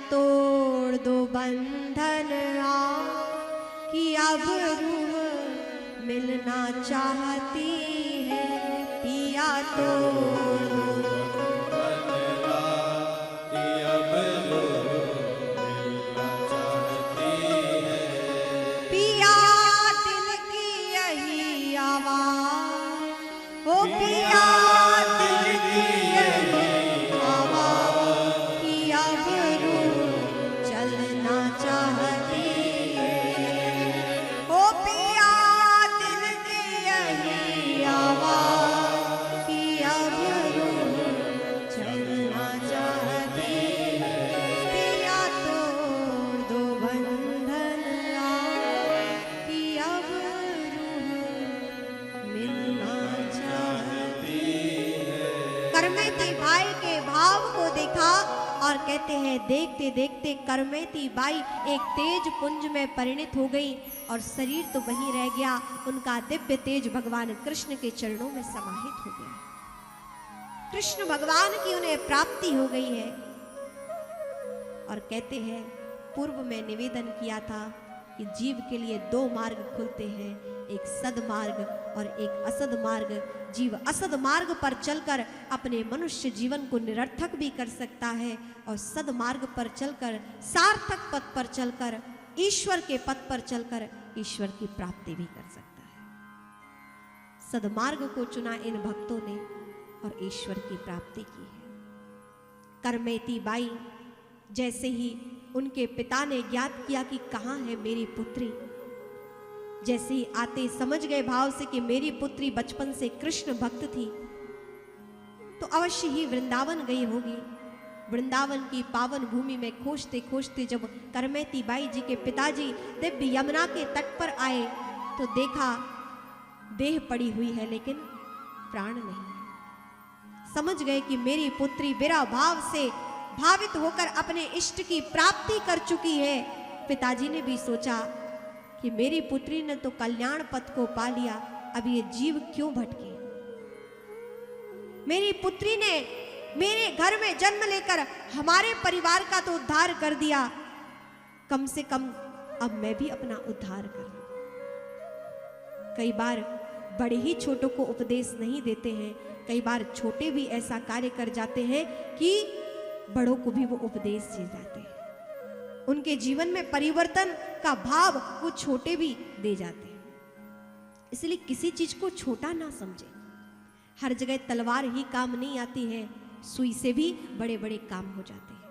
तोड़ दो बंधन कि अब रूह मिलना चाहती है। पिया तोड़ दो पिया दिल की यही आवाज़ कि अब रूह चलना चाहती है। ओ पिया दिल की यही आवाज़ कि अब रूह चलना चाहती है। पिया तोड़ दो बंधन कि अब रूह मिलना करमेती बाई के भाव को देखा और कहते हैं देखते देखते करमेती बाई एक तेज पुंज में परिणित हो गई और शरीर तो वहीं रह गया, उनका दिव्य तेज भगवान कृष्ण के चरणों में समाहित हो गया। कृष्ण भगवान की उन्हें प्राप्ति हो गई है। और कहते हैं पूर्व में निवेदन किया था कि जीव के लिए दो मार्ग खुलते हैं, एक सदमार्ग और एक असद मार्ग। जीव असद मार्ग पर चलकर अपने मनुष्य जीवन को निरर्थक भी कर सकता है और सदमार्ग पर चलकर सार्थक पथ पर चलकर ईश्वर के पथ पर चलकर ईश्वर की प्राप्ति भी कर सकता है। सदमार्ग को चुना इन भक्तों ने और ईश्वर की प्राप्ति की है। करमेती बाई जैसे ही उनके पिता ने ज्ञात किया कि कहाँ है मेरी पुत्री, जैसे ही आते समझ गए भाव से कि मेरी पुत्री बचपन से कृष्ण भक्त थी, तो अवश्य ही वृंदावन गई होगी। वृंदावन की पावन भूमि में खोजते खोजते जब करमेती बाई जी के पिताजी दिव्य यमुना के तट पर आए तो देखा देह पड़ी हुई है लेकिन प्राण नहीं है। समझ गए कि मेरी पुत्री बिरा भाव से भावित होकर अपने इष्ट की प्राप्ति कर चुकी है। पिताजी ने भी सोचा कि मेरी पुत्री ने तो कल्याण पथ को पा लिया, अब ये जीव क्यों भटके। मेरी पुत्री ने मेरे घर में जन्म लेकर हमारे परिवार का तो उद्धार कर दिया, कम से कम अब मैं भी अपना उद्धार कर लूं। कई बार बड़े ही छोटों को उपदेश नहीं देते हैं, कई बार छोटे भी ऐसा कार्य कर जाते हैं कि बड़ों को भी वो उपदेश दे जाते हैं। उनके जीवन में परिवर्तन का भाव वो छोटे भी दे जाते हैं। इसलिए किसी चीज को छोटा ना समझे। हर जगह तलवार ही काम नहीं आती है, सुई से भी बड़े बड़े काम हो जाते हैं।